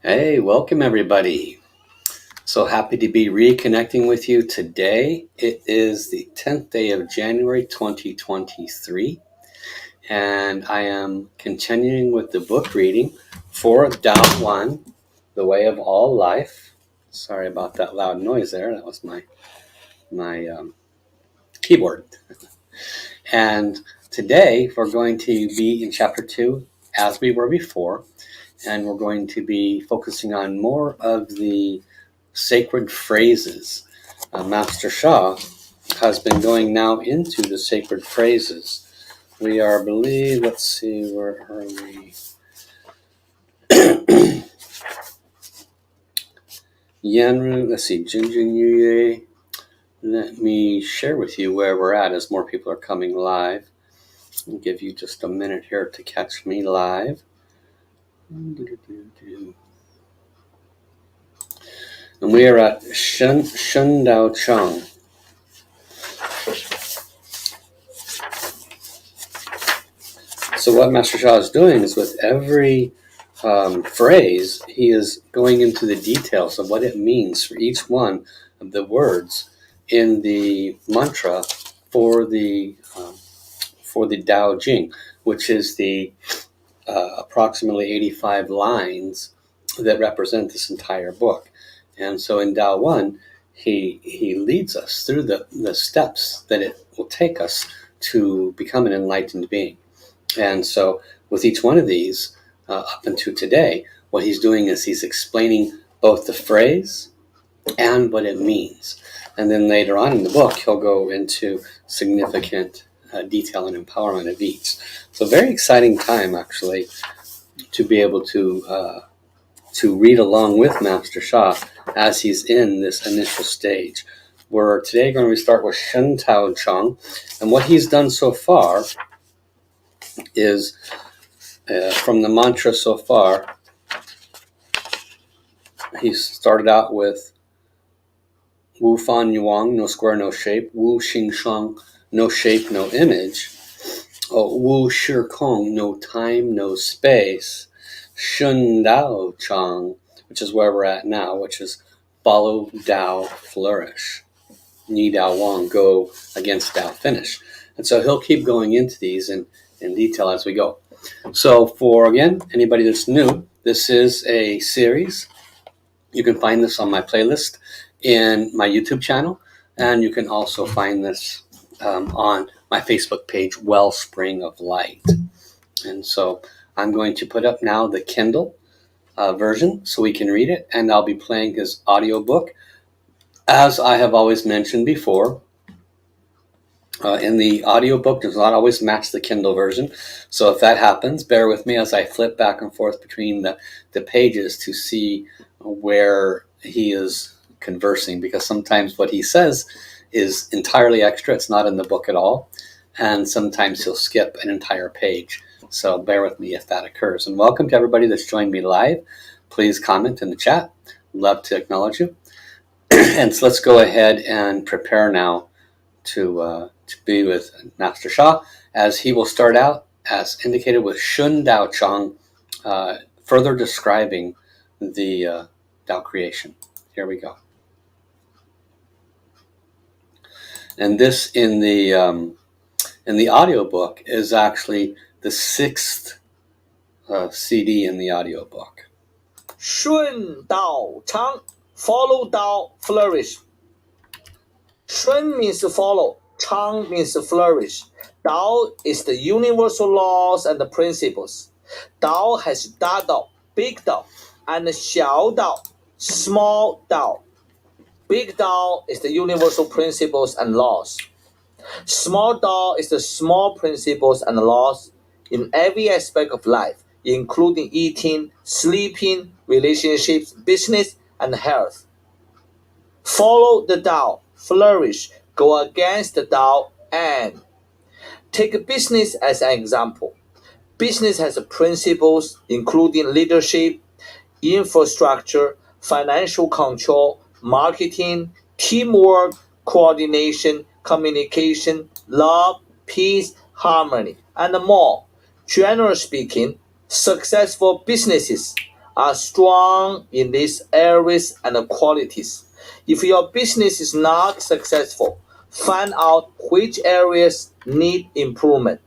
Hey, welcome everybody. So happy to be reconnecting with you today. It is the 10th day of January 2023, and I am continuing with the book reading for TAO 1, The Way of All Life. Sorry about that loud noise there. That was my keyboard. And today we're going to be in chapter 2, as we were before, and we're going to be focusing on more of the sacred phrases. Master Sha has been going now into the sacred phrases. We are, I believe, let's see, where are we? Yanru, let's see, Jinjin Yuye. Let me share with you where we're at as more people are coming live. I'll give you just a minute here to catch me live. And we are at Shun Dao Chang. So what Master Sha is doing is with every phrase, he is going into the details of what it means for each one of the words in the mantra for the Tao Jing, which is the approximately 85 lines that represent this entire book. And so in Tao 1, he leads us through the steps that it will take us to become an enlightened being. And so with each one of these, up until today, what he's doing is he's explaining both the phrase and what it means. And then later on in the book, he'll go into significant detail and empowerment of each. So very exciting time, actually, to be able to read along with Master Sha as he's in this initial stage. We're today going to start with Shen Tao Chang. And what he's done so far is from the mantra so far, he started out with Wu Fan Yuang, no square, no shape. Wu Xing Shang, no shape, no image. Wu Shi Kong, no time, no space. Shun Dao Chang, which is where we're at now, which is follow Dao, flourish. Ni Dao Wang, go against Dao, finish. And so he'll keep going into these in detail as we go. So for, again, anybody that's new, this is a series. You can find this on my playlist in my YouTube channel, and you can also find this on my Facebook page, Wellspring of Light. And so I'm going to put up now the Kindle version so we can read it, and I'll be playing his audiobook. As I have always mentioned before, in the audiobook does not always match the Kindle version. So if that happens, bear with me as I flip back and forth between the pages to see where he is conversing, because sometimes what he says is entirely extra. It's not in the book at all. And sometimes he'll skip an entire page. So bear with me if that occurs. And welcome to everybody that's joined me live. Please comment in the chat. Love to acknowledge you. And so let's go ahead and prepare now to be with Master Sha, as he will start out, as indicated, with Shun Dao Chang, further describing the Tao creation. Here we go. And this in the audiobook is actually the 6th CD in the audiobook. Shun Dao Chang, follow Dao, flourish. Shun means follow, Chang means flourish. Dao is the universal laws and the principles. Dao has Da Dao, big Dao, and Xiao Dao, small Dao. Big Dao is the universal principles and laws. Small Dao is the small principles and laws in every aspect of life, including eating, sleeping, relationships, business, and health. Follow the Tao, flourish, go against the Tao, and take business as an example. Business has principles including leadership, infrastructure, financial control, marketing, teamwork, coordination, communication, love, peace, harmony, and more. Generally speaking, successful businesses are strong in these areas and qualities. If your business is not successful, find out which areas need improvement.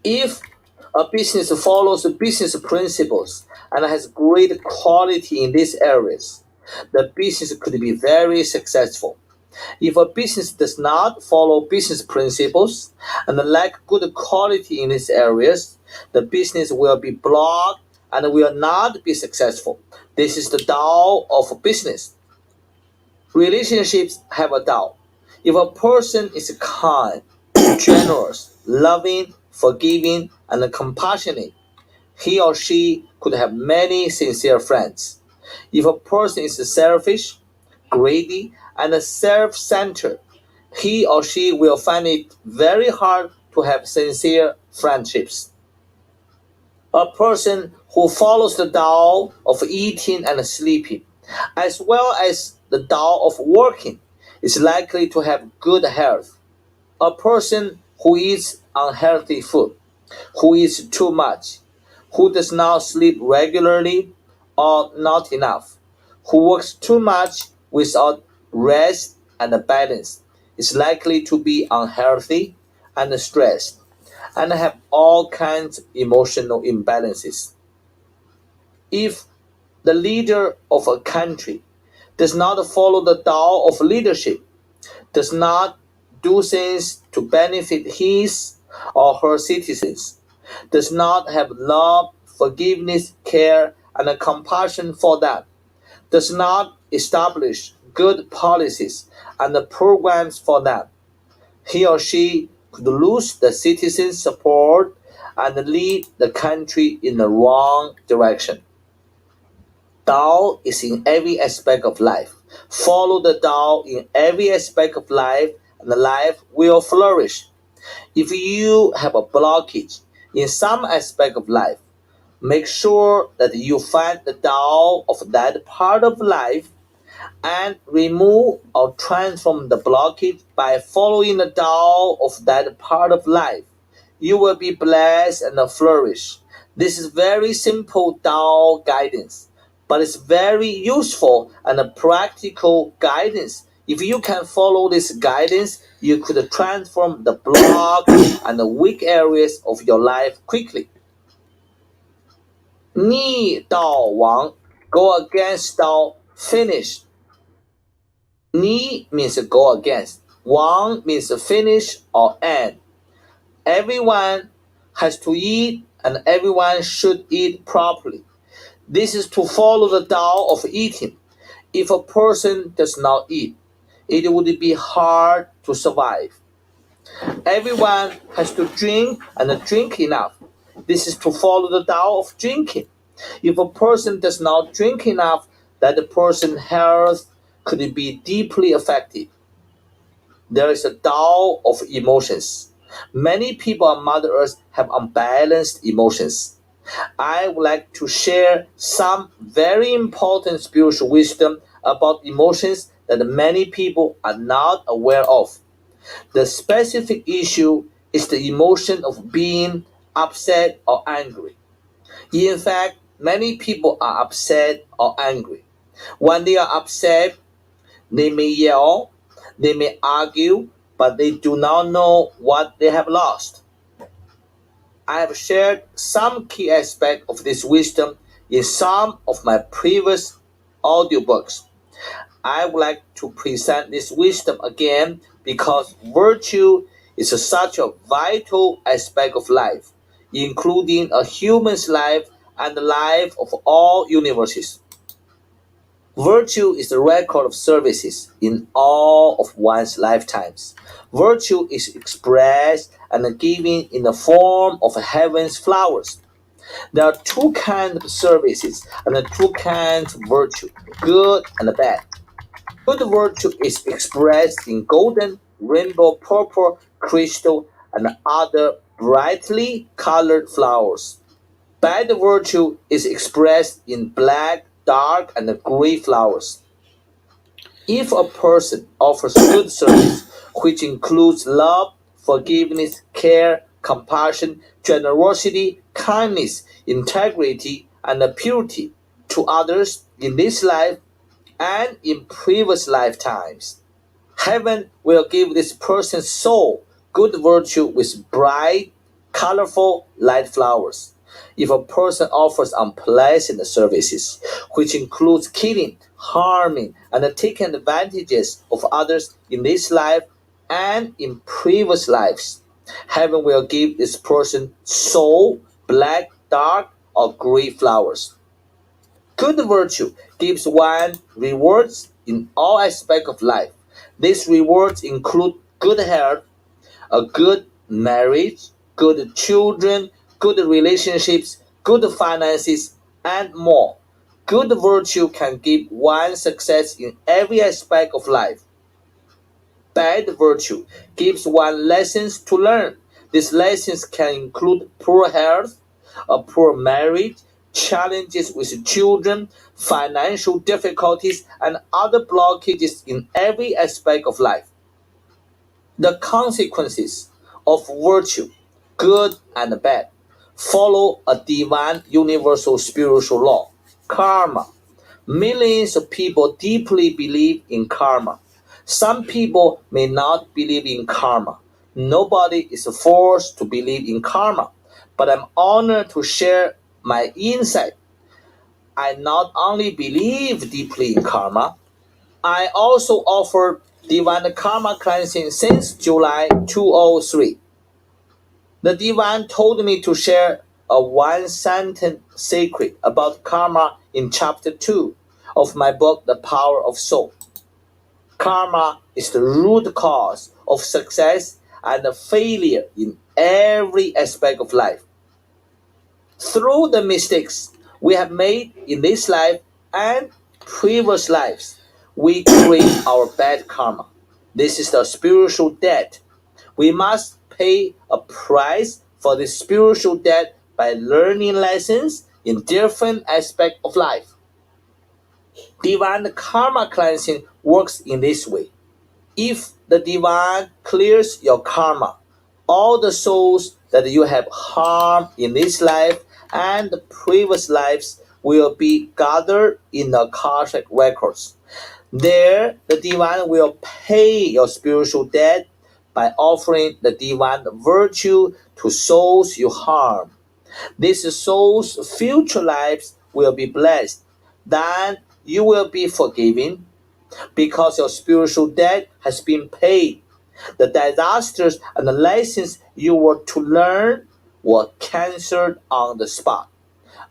If a business follows business principles and has great quality in these areas, the business could be very successful. If a business does not follow business principles and lack good quality in these areas, the business will be blocked and will not be successful. This is the Tao of business. Relationships have a Tao. If a person is kind, generous, loving, forgiving, and compassionate, he or she could have many sincere friends. If a person is selfish, greedy, and self centered, he or she will find it very hard to have sincere friendships. A person who follows the Tao of eating and sleeping, as well as the Tao of working, is likely to have good health. A person who eats unhealthy food, who eats too much, who does not sleep regularly or not enough, who works too much without rest and balance, is likely to be unhealthy and stressed and have all kinds of emotional imbalances. If the leader of a country does not follow the Tao of leadership, does not do things to benefit his or her citizens, does not have love, forgiveness, care, and compassion for them, does not establish good policies and programs for them, he or she could lose the citizens' support and lead the country in the wrong direction. Tao is in every aspect of life. Follow the Tao in every aspect of life, and life will flourish. If you have a blockage in some aspect of life, make sure that you find the Tao of that part of life and remove or transform the blockage by following the Tao of that part of life. You will be blessed and flourish. This is very simple Tao guidance, but it's very useful and a practical guidance. If you can follow this guidance, you could transform the block and the weak areas of your life quickly. 逆道王 go against Tao, finish. Ni means go against. Wang means finish or end. Everyone has to eat and everyone should eat properly. This is to follow the Tao of eating. If a person does not eat, it would be hard to survive. Everyone has to drink and drink enough. This is to follow the Tao of drinking. If a person does not drink enough, that person's health could be deeply affected. There is a Tao of emotions. Many people on Mother Earth have unbalanced emotions. I would like to share some very important spiritual wisdom about emotions that many people are not aware of. The specific issue is the emotion of being upset or angry. In fact, many people are upset or angry. When they are upset, they may yell, they may argue, but they do not know what they have lost. I have shared some key aspects of this wisdom in some of my previous audiobooks. I would like to present this wisdom again because virtue is such a vital aspect of life, including a human's life and the life of all universes. Virtue is the record of services in all of one's lifetimes. Virtue is expressed and given in the form of heaven's flowers. There are two kinds of services and two kinds of virtue, good and bad. Good virtue is expressed in golden, rainbow, purple, crystal, and other brightly colored flowers. Bad virtue is expressed in black, dark, and gray flowers. If a person offers good service, which includes love, forgiveness, care, compassion, generosity, kindness, integrity, and purity to others in this life and in previous lifetimes. Heaven will give this person's soul good virtue with bright, colorful light flowers. If a person offers unpleasant services, which includes killing, harming, and taking advantages of others in this life and in previous lives, heaven will give this person soul black, dark, or gray flowers. Good virtue gives one rewards in all aspects of life. These rewards include good health, a good marriage, good children, good relationships, good finances, and more. Good virtue can give one success in every aspect of life. Bad virtue gives one lessons to learn. These lessons can include poor health, a poor marriage, challenges with children, financial difficulties, and other blockages in every aspect of life. The consequences of virtue, good and bad, follow a divine universal spiritual law, karma. Millions of people deeply believe in karma. Some people may not believe in karma. Nobody is forced to believe in karma, but I'm honored to share my insight. I not only believe deeply in karma, I also offer divine karma cleansing since July 2003. The divine told me to share a one sentence secret about karma in chapter 2 of my book, The Power of Soul. Karma is the root cause of success and failure in every aspect of life. Through the mistakes we have made in this life and previous lives, we create our bad karma. This is the spiritual debt. We must pay a price for this spiritual debt by learning lessons in different aspects of life. Divine karma cleansing works in this way. If the divine clears your karma, all the souls that you have harmed in this life and the previous lives will be gathered in the Akashic records. There, the divine will pay your spiritual debt by offering the divine virtue to souls you harm. These souls' future lives will be blessed. Then you will be forgiven because your spiritual debt has been paid. The disasters and the lessons you were to learn were cancelled on the spot.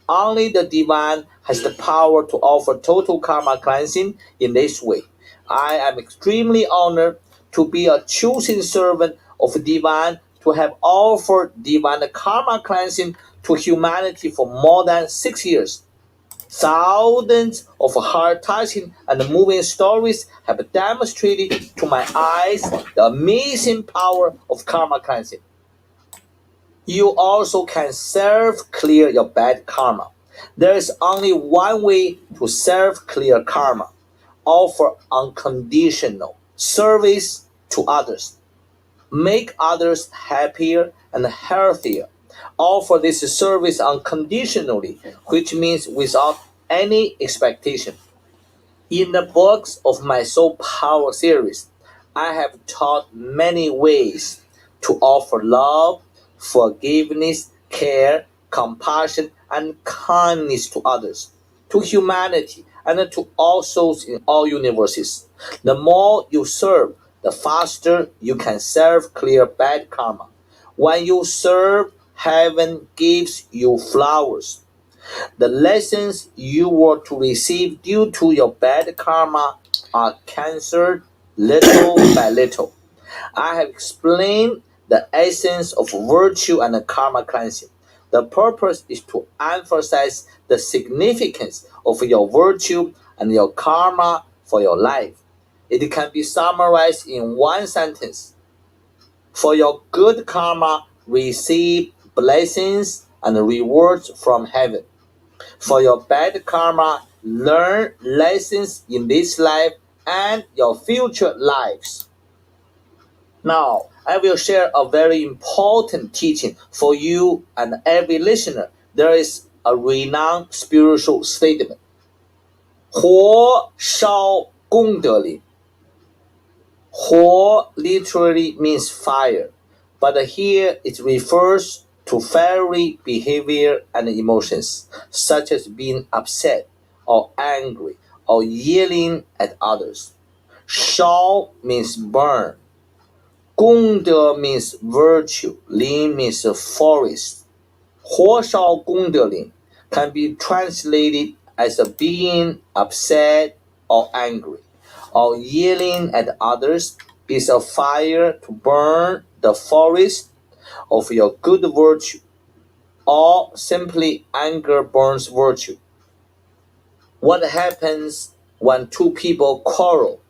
Only the divine has the power to offer total karma cleansing in this way. I am extremely honored to be a chosen servant of divine, to have offered divine karma cleansing to humanity for more than 6 years. Thousands of heart-touching and moving stories have demonstrated to my eyes the amazing power of karma cleansing. You also can self-clear your bad karma. There is only one way to self-clear karma. Offer unconditional service to others. Make others happier and healthier. Offer this service unconditionally, which means without any expectation. In the books of my Soul Power series, I have taught many ways to offer love, forgiveness, care, compassion, and kindness to others, to humanity, and to all souls in all universes. The more you serve, the faster you can serve clear bad karma. When you serve, heaven gives you flowers. The lessons you were to receive due to your bad karma are cancelled little by little. I have explained the essence of virtue and karma cleansing. The purpose is to emphasize the significance of your virtue and your karma for your life. It can be summarized in one sentence. For your good karma, receive blessings and rewards from heaven. For your bad karma, learn lessons in this life and your future lives. Now, I will share a very important teaching for you and every listener. There is a renowned spiritual statement. 火烧功德林. 火 literally means fire, but here it refers to fiery behavior and emotions, such as being upset or angry or yelling at others. 烧 means burn. 功德 means virtue. 林 means forest. 火烧功德林 can be translated as a being upset or angry, or yelling at others is a fire to burn the forest of your good virtue, or simply anger burns virtue. What happens when two people quarrel?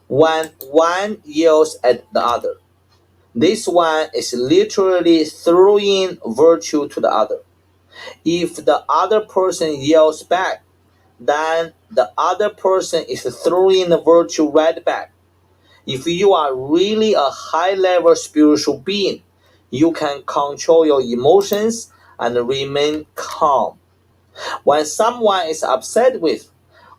When one yells at the other. This one is literally throwing virtue to the other. If the other person yells back, then the other person is throwing the virtue right back. If you are really a high level spiritual being, you can control your emotions and remain calm. When someone is upset with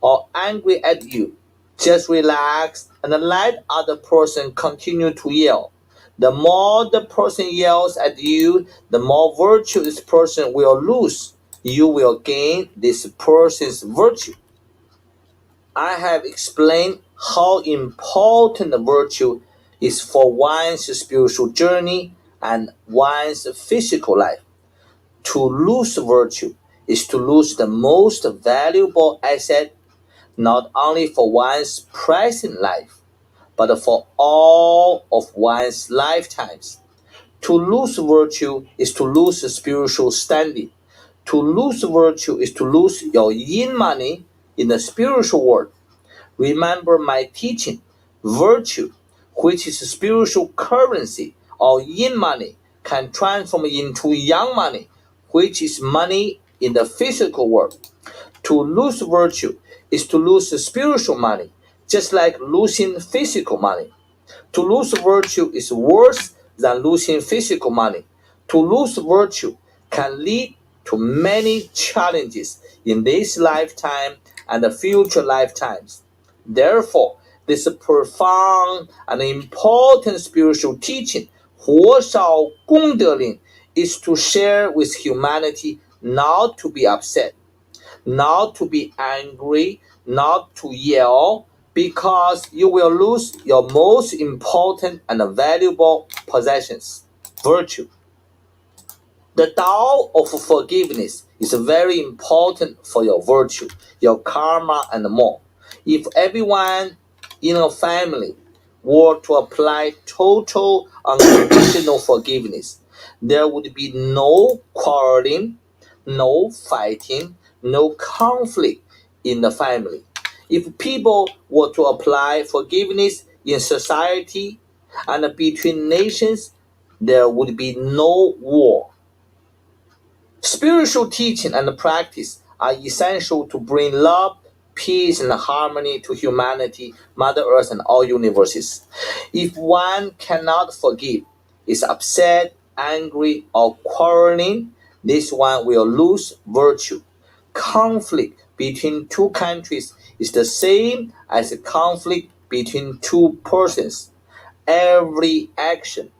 or angry at you, just relax and let other person continue to yell. The more the person yells at you, the more virtue this person will lose. You will gain this person's virtue. I have explained how important virtue is for one's spiritual journey and one's physical life. To lose virtue is to lose the most valuable asset, not only for one's present life, but for all of one's lifetimes. To lose virtue is to lose spiritual standing. To lose virtue is to lose your yin money in the spiritual world. Remember my teaching, virtue, which is spiritual currency or yin money, can transform into yang money, which is money in the physical world. To lose virtue is to lose spiritual money, just like losing physical money. To lose virtue is worse than losing physical money. To lose virtue can lead to many challenges in this lifetime and the future lifetimes. Therefore, this profound and important spiritual teaching, 火烧功德林, is to share with humanity not to be upset, not to be angry, not to yell, because you will lose your most important and valuable possessions, virtue. The Tao of forgiveness is very important for your virtue, your karma, and more. If everyone in a family were to apply total unconditional forgiveness, there would be no quarreling, no fighting, no conflict in the family. If people were to apply forgiveness in society and between nations, there would be no war. Spiritual teaching and practice are essential to bring love, peace, and harmony to humanity, Mother Earth, and all universes. If one cannot forgive, is upset, angry, or quarreling, this one will lose virtue. Conflict between two countries is the same as a conflict between two persons. Every action,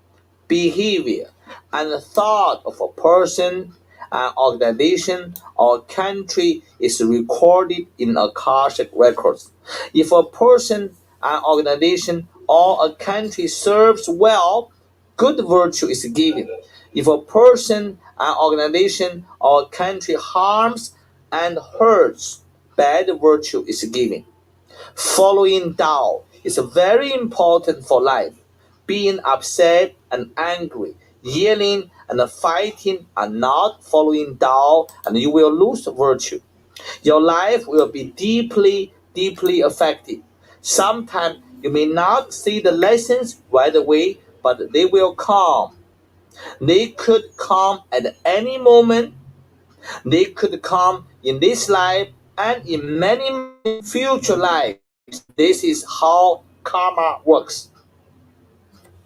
behavior, and thought of a person, an organization, or country is recorded in Akashic records. If a person, an organization, or a country serves well, good virtue is given. If a person, an organization, or a country harms and hurts, bad virtue is given. Following Tao is very important for life. Being upset and angry, yelling and fighting are not following Tao, and you will lose virtue. Your life will be deeply, deeply affected. Sometimes you may not see the lessons right away, but they will come. They could come at any moment. They could come in this life and in many, many future lives. This is how karma works.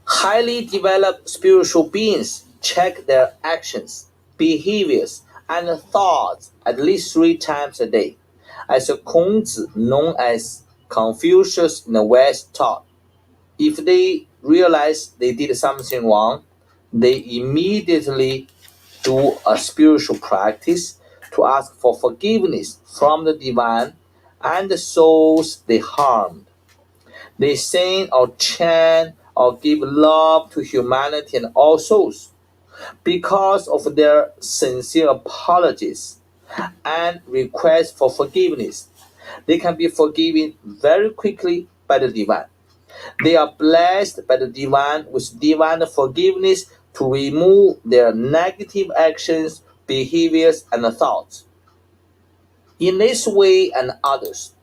Highly developed spiritual beings check their actions, behaviors, and thoughts at least 3 times a day. As Kongzi, known as Confucius in the West, taught, if they realize they did something wrong, they immediately do a spiritual practice to ask for forgiveness from the divine and the souls they harmed. They sing or chant or give love to humanity and all souls. Because of their sincere apologies and requests for forgiveness, they can be forgiven very quickly by the divine. They are blessed by the divine with divine forgiveness to remove their negative actions, behaviors, and thoughts. In this way and others,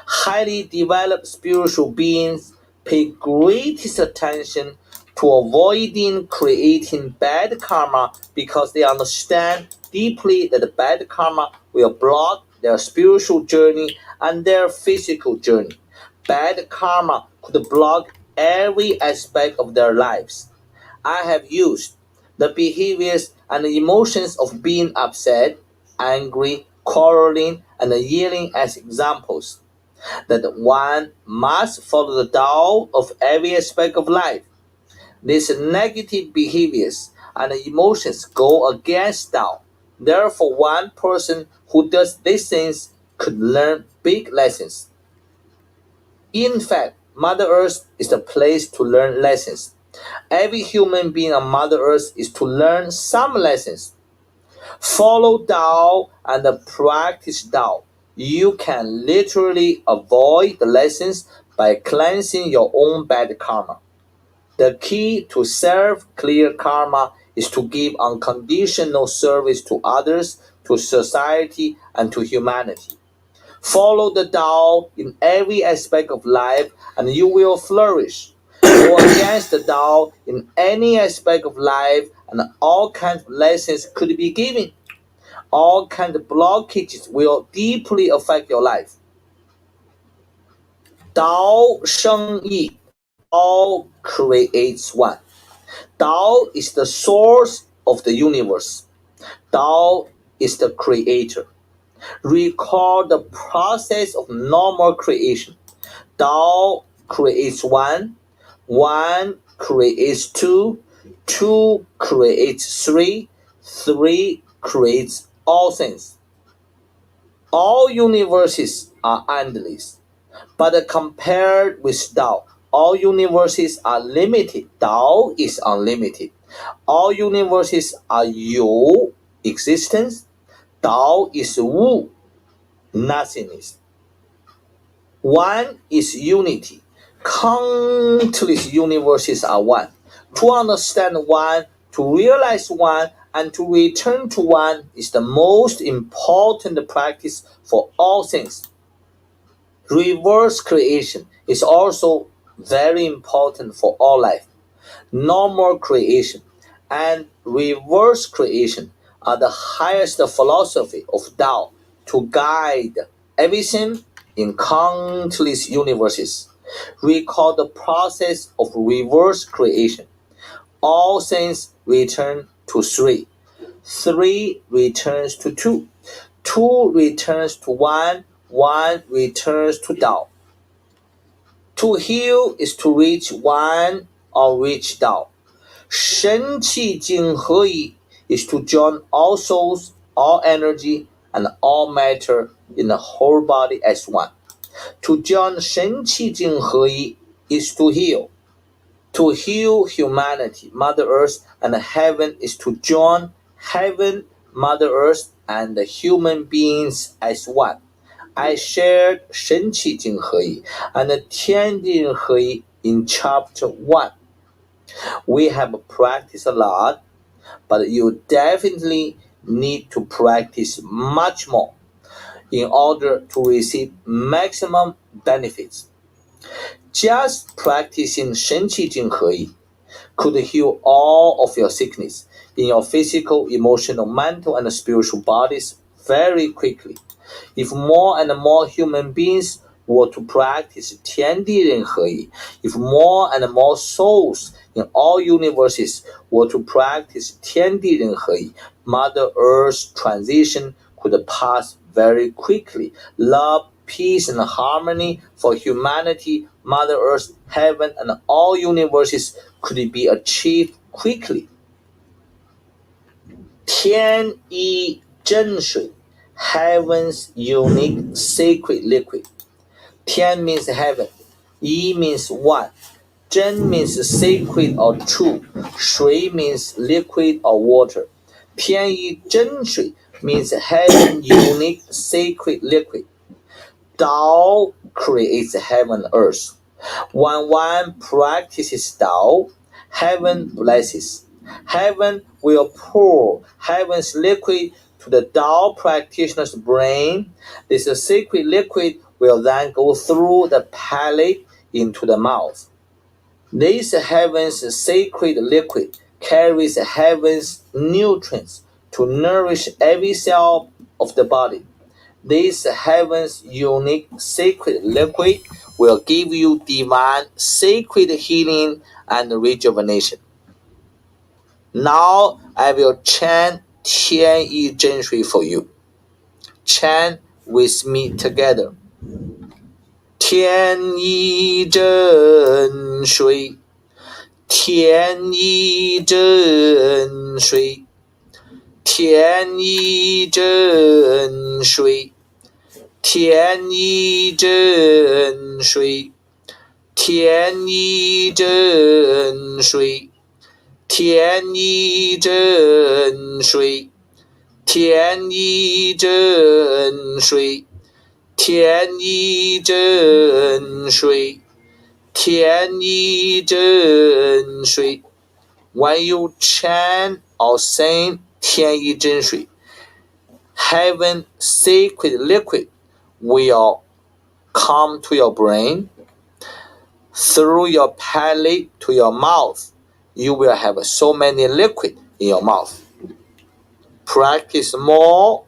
highly developed spiritual beings pay greatest attention to avoiding creating bad karma because they understand deeply that the bad karma will block their spiritual journey and their physical journey. Bad karma could block every aspect of their lives. I have used the behaviors and the emotions of being upset, angry, quarreling, and yelling as examples that one must follow the Tao of every aspect of life. These negative behaviors and emotions go against Tao. Therefore, one person who does these things could learn big lessons. In fact, Mother Earth is the place to learn lessons. Every human being on Mother Earth is to learn some lessons. Follow Tao and practice Tao. You can literally avoid the lessons by cleansing your own bad karma. The key to self-clear karma is to give unconditional service to others, to society, and to humanity. Follow the Tao in every aspect of life and you will flourish. Go against the Tao in any aspect of life and all kinds of lessons could be given. All kinds of blockages will deeply affect your life. Tao Sheng Yi. Tao creates one. Tao is the source of the universe. Tao is the creator. Recall the process of normal creation. Tao creates one, one creates two, two creates three, three creates all things. All universes are endless, but compared with Tao, all universes are limited. Tao is unlimited. All universes are you, existence. Tao is Wu, nothingness. One is unity. Countless universes are one. To understand one, to realize one, and to return to one is the most important practice for all things. Reverse creation is also very important for all life. Normal creation and reverse creation are the highest philosophy of Tao to guide everything in countless universes. Recall the process of reverse creation. All things return to three. Three returns to two. Two returns to one. One returns to Tao. To heal is to reach one or reach Tao. 神气精合一 is to join all souls, all energy, and all matter in the whole body as one. To join 神气精合一 is to heal. To heal humanity, Mother Earth, and heaven is to join heaven, Mother Earth, and the human beings as one. I shared 神气精合一 and 天地人合一 in chapter 1. We have practiced a lot, but you definitely need to practice much more in order to receive maximum benefits. Just practicing 神气精合一 could heal all of your sickness in your physical, emotional, mental, and spiritual bodies very quickly. If more and more human beings were to practice 天地人合一, if more and more souls in all universes were to practice 天地人合一, Mother Earth's transition could pass very quickly. Love, peace, and harmony for humanity, Mother Earth, heaven, and all universes could be achieved quickly. 天一真水, heaven's unique sacred liquid. 天 means heaven, 一 means one, 真 means sacred or true, 水 means liquid or water. 天一真水 means heaven unique sacred liquid. TAO creates heaven and earth. When one practices TAO, heaven blesses. Heaven will pour heaven's liquid to the TAO practitioner's brain. This sacred liquid will then go through the palate into the mouth. This heaven's sacred liquid carries heaven's nutrients to nourish every cell of the body. This heaven's unique sacred liquid will give you divine sacred healing and rejuvenation. Now I will chant 天一真水 for you. Chant with me together. 天一真水，天一真水，天一真水。天一真水，天一真水，天一真水，天一真水，天一真水，天一真水。When you chant or sing 天一真水, heaven sacred liquid will come to your brain, through your palate to your mouth. You will have so many liquid in your mouth. Practice more.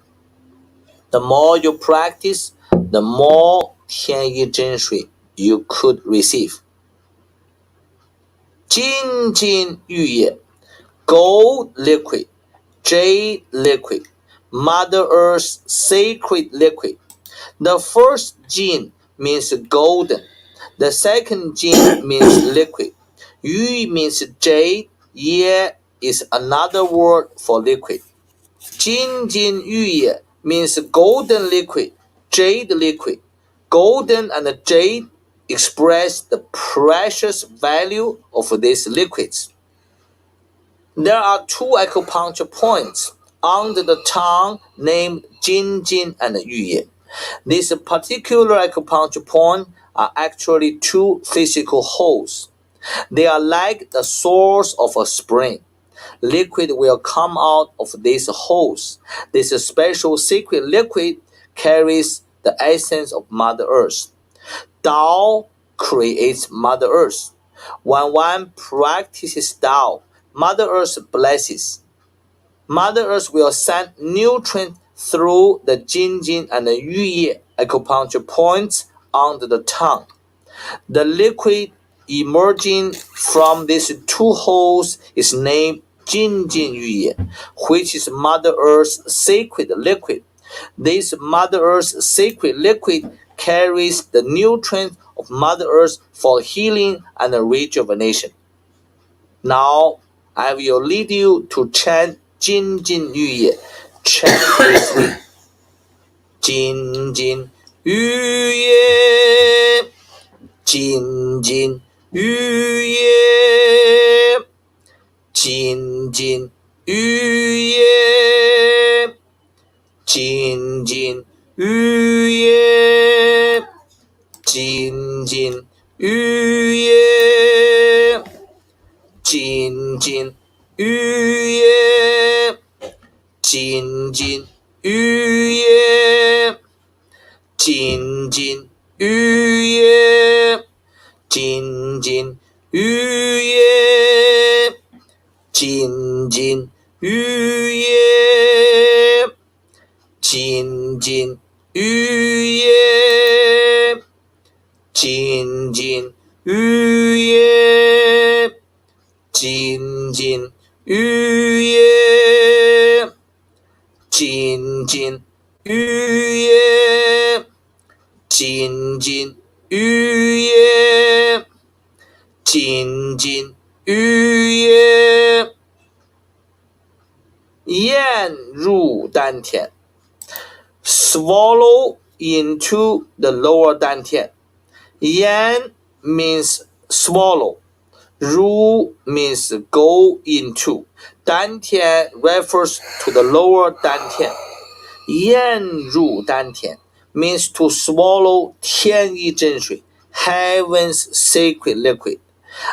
The more you practice, the more 天一真水 you could receive. 金金玉液 gold liquid, jade liquid, Mother Earth's sacred liquid. The first jin means golden. The second jin means liquid. Yu means jade. Ye is another word for liquid. Jin Jin Yu Ye means golden liquid, jade liquid. Golden and jade express the precious value of these liquids. There are two acupuncture points under the tongue named Jin Jin and Yu Ye. These particular acupuncture points are actually two physical holes. They are like the source of a spring. Liquid will come out of these holes. This special secret liquid carries the essence of Mother Earth. Tao creates Mother Earth. When one practices Tao, Mother Earth blesses. Mother Earth will send nutrients through the Jin Jin and the Yu Ye acupuncture points under the tongue. The liquid emerging from these two holes is named Jin Jin Yu Ye, which is Mother Earth's sacred liquid. This Mother Earth's sacred liquid carries the nutrients of Mother Earth for healing and rejuvenation. Now, I will lead you to chant Jin Jin Yu Ye. Chant with me. Jin Jin Yu Ye. Jin Jin Yu Ye. Jin Jin Yu Ye. Jin Jin Yu Ye. Jin Jin Yu Ye. Jin Jin Yu Ye. Jin Jin Yu Ye. Jin Jin Yu Ye. Jin Jin Yu Ye. Jin Jin Yu Ye. Jin Jin Yu Ye. 金金玉叶，金金玉叶，金金玉叶，金金玉叶，金金玉叶。咽入丹田 swallow into the lower dantian. Yan means swallow. Ru means go into. Dantian refers to the lower dantian. Yan ru dantian means to swallow 天一真水, heaven's sacred liquid.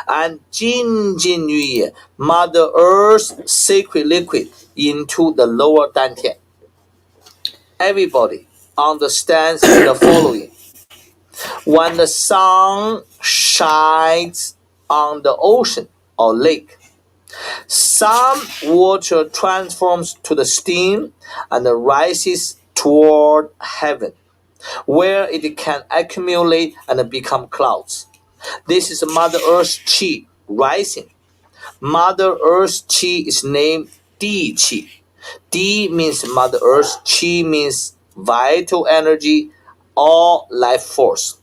And Jin Jin Yuye, Mother Earth's sacred liquid, into the lower dantian. Everybody understands the following. When the sun shines on the ocean or lake, some water transforms to the steam and rises toward heaven, where it can accumulate and become clouds. This is Mother Earth's Qi rising. Mother Earth's Qi is named Di Qi. Di means Mother Earth, Qi means vital energy or life force.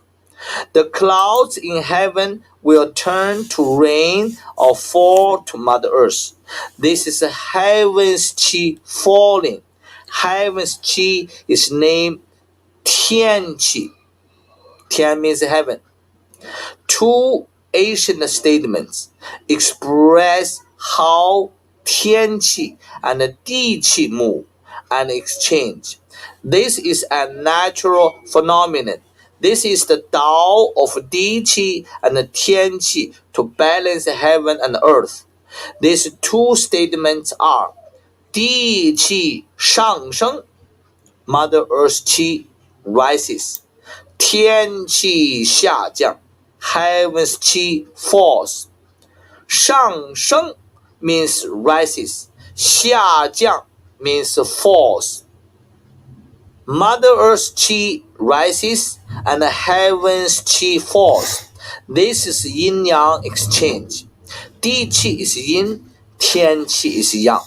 The clouds in heaven will turn to rain or fall to Mother Earth. This is heaven's Qi falling. Heaven's Qi is named Tian Qi. Tian means heaven. Two ancient statements express how Tian Qi and Di Qi move and exchange. This is a natural phenomenon. This is the Tao of Di Qi and Tian Qi to balance heaven and earth. These two statements are Di Qi 上升, Mother Earth Qi rises. 天气下降, Heaven's Qi falls. 上升 means rises. 下降 means falls. Mother Earth's Qi rises and Heaven's Qi falls. This is yin-yang exchange. Di Qi is yin, Tian Qi is yang.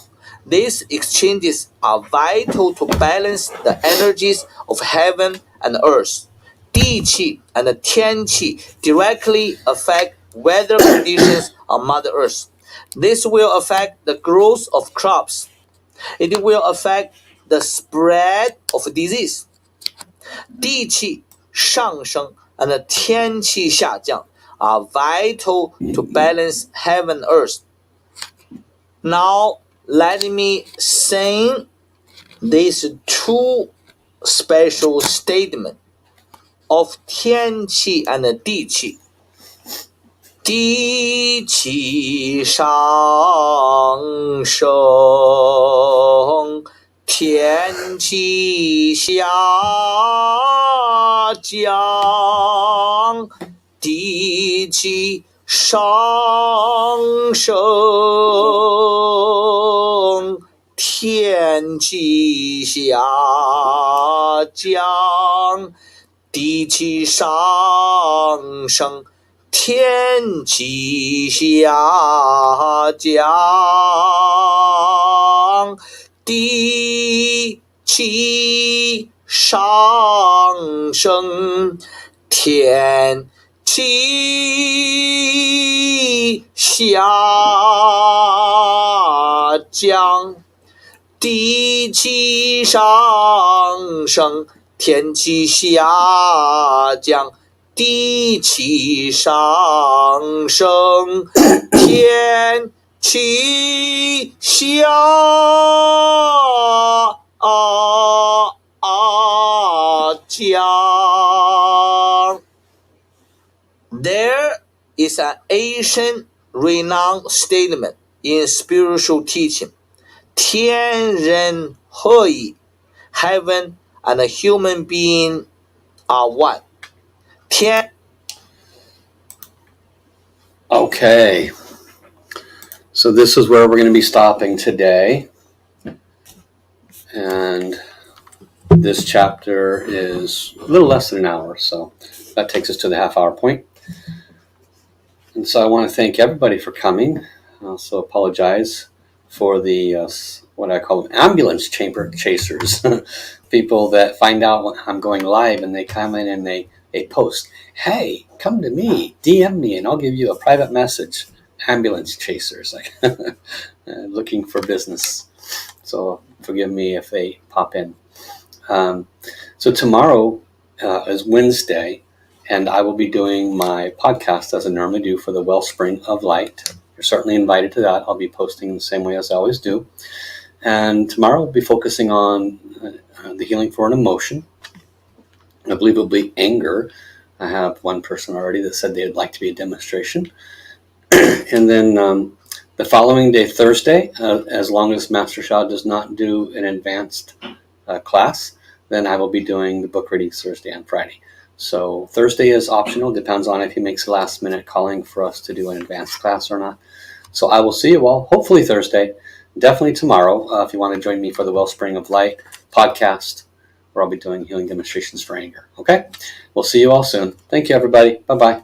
These exchanges are vital to balance the energies of heaven and earth. Di Qi and Tian Qi directly affect weather conditions on Mother Earth. This will affect the growth of crops. It will affect the spread of disease. 地气上升 and 天气下降 are vital to balance heaven and earth. Now, let me sing these two special statements of 天气 and 地气。地气上升，天气下降。地气上升，天气下降。地气上升，天气下降。地气上升，天气下降。地气上升，天气下降。地气上升，天气下降。There is an ancient renowned statement in spiritual teaching. 天人合一, heaven and a human being are one. 天 Okay, so this is where we're going to be stopping today. And this chapter is a little less than an hour, so that takes us to the half-hour point. And so I want to thank everybody for coming. I also apologize for the what I call ambulance chamber chasers, people that find out when I'm going live and they come in and they post, "Hey, come to me, DM me, and I'll give you a private message." Ambulance chasers, like looking for business. So forgive me if they pop in. So tomorrow is Wednesday, and I will be doing my podcast as I normally do for the Wellspring of Light. You're certainly invited to that. I'll be posting the same way as I always do. And tomorrow I'll be focusing on the healing for an emotion. I believe it'll be anger. I have one person already that said they'd like to be a demonstration. And then the following day, Thursday, as long as Master Sha does not do an advanced class, then I will be doing the book readings Thursday and Friday. So Thursday is optional, depends on if he makes a last minute calling for us to do an advanced class or not. So I will see you all, hopefully Thursday, definitely tomorrow, if you want to join me for the Wellspring of Light podcast, where I'll be doing healing demonstrations for anger. Okay? We'll see you all soon. Thank you, everybody. Bye-bye.